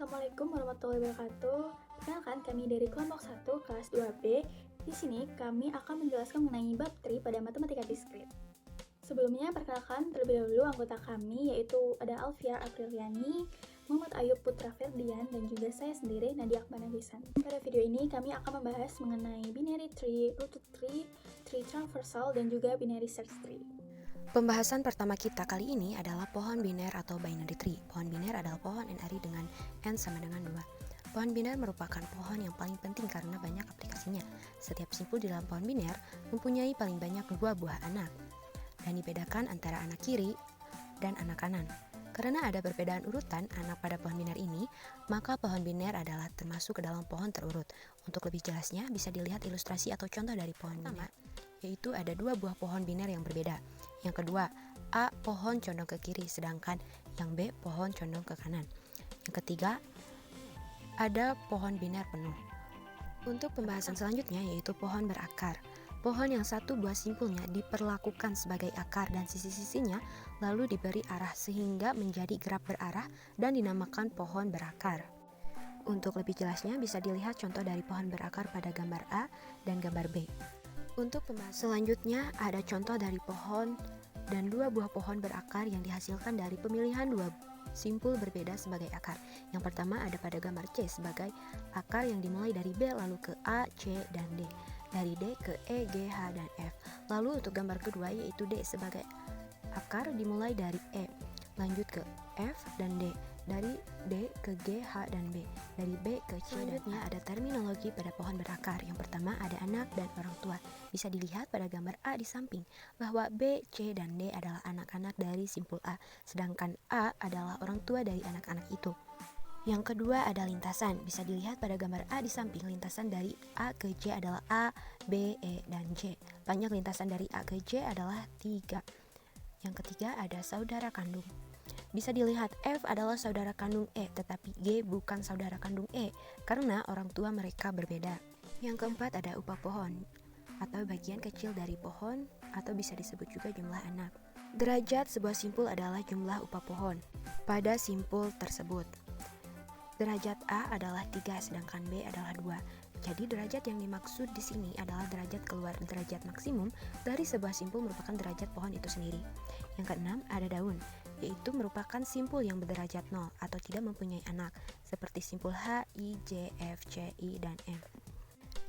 Assalamualaikum warahmatullahi wabarakatuh. Perkenalkan, kami dari kelompok 1 kelas 2B. Di sini kami akan menjelaskan mengenai bab 3 pada matematika diskrit. Sebelumnya, perkenalkan terlebih dahulu anggota kami, yaitu ada Alfiar Apriliani, Muhammad Ayub Putra Ferdian, dan juga saya sendiri, Nadia Akbar Nabisan. Pada video ini kami akan membahas mengenai binary tree, rooted tree, tree transversal, dan juga binary search tree. Pembahasan pertama kita kali ini adalah pohon biner atau binary tree. Pohon biner adalah pohon NRI dengan N sama dengan 2. Pohon biner merupakan pohon yang paling penting karena banyak aplikasinya. Setiap simpul di dalam pohon biner mempunyai paling banyak 2 buah anak, dan dibedakan antara anak kiri dan anak kanan. Karena ada perbedaan urutan anak pada pohon biner ini, maka pohon biner adalah termasuk ke dalam pohon terurut. Untuk lebih jelasnya, bisa dilihat ilustrasi atau contoh dari pohon biner, yaitu ada 2 buah pohon biner yang berbeda. Yang kedua, A pohon condong ke kiri, sedangkan yang B pohon condong ke kanan. Yang ketiga, ada pohon biner penuh. Untuk pembahasan selanjutnya yaitu pohon berakar. Pohon yang satu buah simpulnya diperlakukan sebagai akar dan sisi-sisinya lalu diberi arah sehingga menjadi gerak berarah dan dinamakan pohon berakar. Untuk lebih jelasnya bisa dilihat contoh dari pohon berakar pada gambar A dan gambar B. Untuk pembahasan selanjutnya ada contoh dari pohon dan 2 buah pohon berakar yang dihasilkan dari pemilihan 2 simpul berbeda sebagai akar. Yang pertama ada pada gambar C sebagai akar yang dimulai dari B lalu ke A, C, dan D. Dari D ke E, G, H, dan F. Lalu untuk gambar kedua yaitu D sebagai akar dimulai dari E, lanjut ke F dan D. Dari D ke G, H, dan B. Dari B ke C. Selanjutnya ada terminologi pada pohon berakar. Yang pertama ada anak dan orang tua. Bisa dilihat pada gambar A di samping bahwa B, C, dan D adalah anak-anak dari simpul A, sedangkan A adalah orang tua dari anak-anak itu. Yang kedua ada lintasan. Bisa dilihat pada gambar A di samping, lintasan dari A ke J adalah A, B, E, dan J. Panjang lintasan dari A ke J adalah 3. Yang ketiga ada saudara kandung. Bisa dilihat F adalah saudara kandung E, tetapi G bukan saudara kandung E, karena orang tua mereka berbeda. Yang keempat ada upah pohon, atau bagian kecil dari pohon, atau bisa disebut juga jumlah anak. Derajat sebuah simpul adalah jumlah upah pohon pada simpul tersebut. Derajat A adalah 3, sedangkan B adalah 2. Jadi derajat yang dimaksud di sini adalah derajat keluar derajat maksimum dari sebuah simpul merupakan derajat pohon itu sendiri. Yang keenam ada daun, yaitu merupakan simpul yang berderajat 0 atau tidak mempunyai anak, seperti simpul H, I, J, F, C, I, dan M.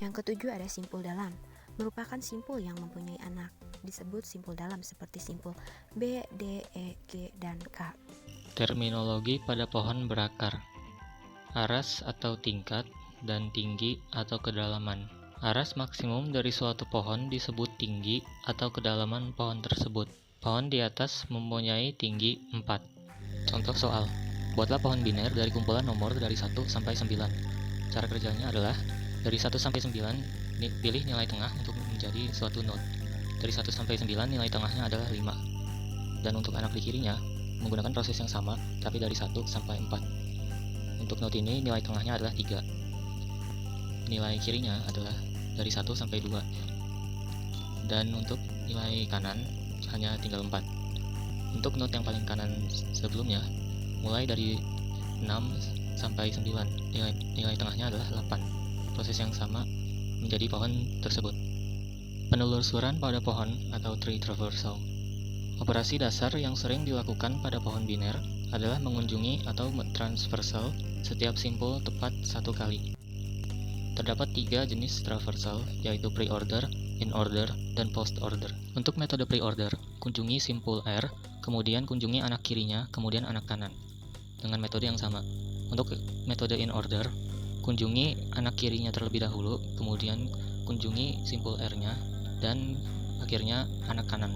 Yang ketujuh ada simpul dalam, merupakan simpul yang mempunyai anak, disebut simpul dalam seperti simpul B, D, E, G, dan K. Terminologi pada pohon berakar. Aras atau tingkat dan tinggi atau kedalaman. Aras maksimum dari suatu pohon disebut tinggi atau kedalaman pohon tersebut. Pohon di atas mempunyai tinggi 4. Contoh soal. Buatlah pohon biner dari kumpulan nomor dari 1 sampai 9. Cara kerjanya adalah dari 1 sampai 9 pilih nilai tengah untuk menjadi suatu node. Dari 1 sampai 9 nilai tengahnya adalah 5. Dan untuk anak di kirinya menggunakan proses yang sama tapi dari 1 sampai 4. Untuk node ini nilai tengahnya adalah 3. Nilai kirinya adalah dari 1 sampai 2. Dan untuk nilai kanan hanya tinggal 4. Untuk node yang paling kanan sebelumnya mulai dari 6 sampai 9. Nilai tengahnya adalah 8. Proses yang sama menjadi pohon tersebut. Penelusuran pada pohon atau tree traversal. Operasi dasar yang sering dilakukan pada pohon biner adalah mengunjungi atau transversal setiap simpul tepat 1 kali. Terdapat 3 jenis traversal, yaitu pre-order, in-order, dan post-order. Untuk metode pre-order, kunjungi simpul R, kemudian kunjungi anak kirinya, kemudian anak kanan, dengan metode yang sama. Untuk metode in-order, kunjungi anak kirinya terlebih dahulu, kemudian kunjungi simpul R-nya, dan akhirnya anak kanan.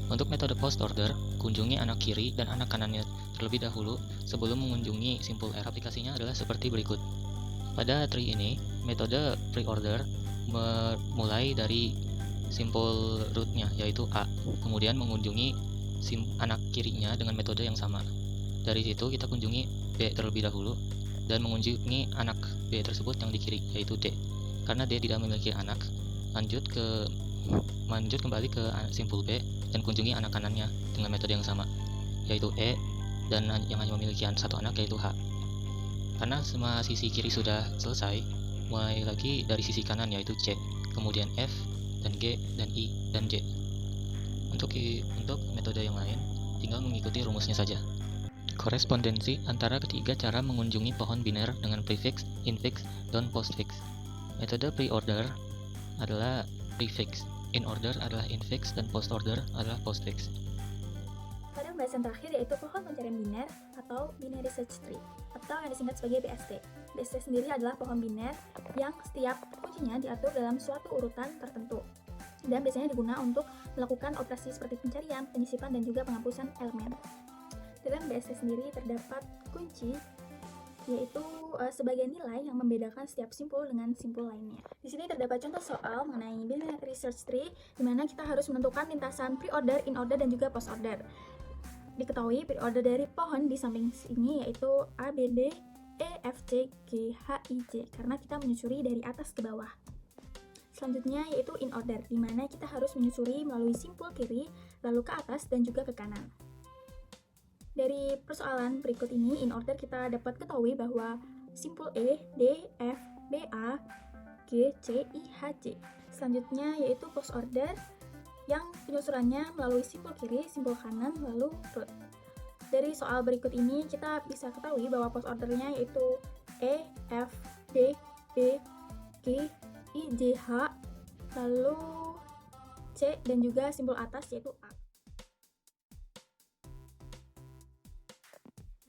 Untuk metode post-order, kunjungi anak kiri dan anak kanannya terlebih dahulu sebelum mengunjungi simpul R. Aplikasinya adalah seperti berikut. Pada tree ini, metode pre-order mulai dari simpul rootnya yaitu A, kemudian mengunjungi anak kirinya dengan metode yang sama. Dari situ kita kunjungi B terlebih dahulu dan mengunjungi anak B tersebut yang di kiri yaitu D. Karena D tidak memiliki anak, lanjut kembali ke simpul B dan kunjungi anak kanannya dengan metode yang sama yaitu E, dan yang hanya memiliki satu anak yaitu H. Karena semua sisi kiri sudah selesai, mulai lagi dari sisi kanan yaitu C, kemudian F, dan G, dan I, dan J. Untuk metode yang lain, tinggal mengikuti rumusnya saja. Korespondensi antara ketiga cara mengunjungi pohon biner dengan prefix, infix, dan postfix. Metode pre-order adalah prefix, in-order adalah infix, dan post-order adalah postfix. Pada pembahasan terakhir yaitu pohon pencarian biner atau binary search tree atau yang disingkat sebagai BST. BST sendiri adalah pohon biner yang setiap kuncinya diatur dalam suatu urutan tertentu dan biasanya digunakan untuk melakukan operasi seperti pencarian, penyisipan, dan juga penghapusan elemen. Dalam BST sendiri terdapat kunci yaitu sebagai nilai yang membedakan setiap simpul dengan simpul lainnya. Di sini terdapat contoh soal mengenai binary search tree di mana kita harus menentukan lintasan pre-order, in-order, dan juga post-order. Diketahui pre-order dari pohon di samping sini yaitu A, B, D, E, F, C, G, H, I, J karena kita menyusuri dari atas ke bawah. Selanjutnya yaitu in-order di mana kita harus menyusuri melalui simpul kiri lalu ke atas dan juga ke kanan. Dari persoalan berikut ini in-order kita dapat ketahui bahwa simpul E, D, F, B, A, G, C, I, H, J. Selanjutnya yaitu post-order yang penyusurannya melalui simpul kiri, simpul kanan, lalu root. Dari soal berikut ini kita bisa ketahui bahwa post ordernya yaitu E, F, D, B, G, I, J, H, lalu C dan juga simpul atas yaitu A.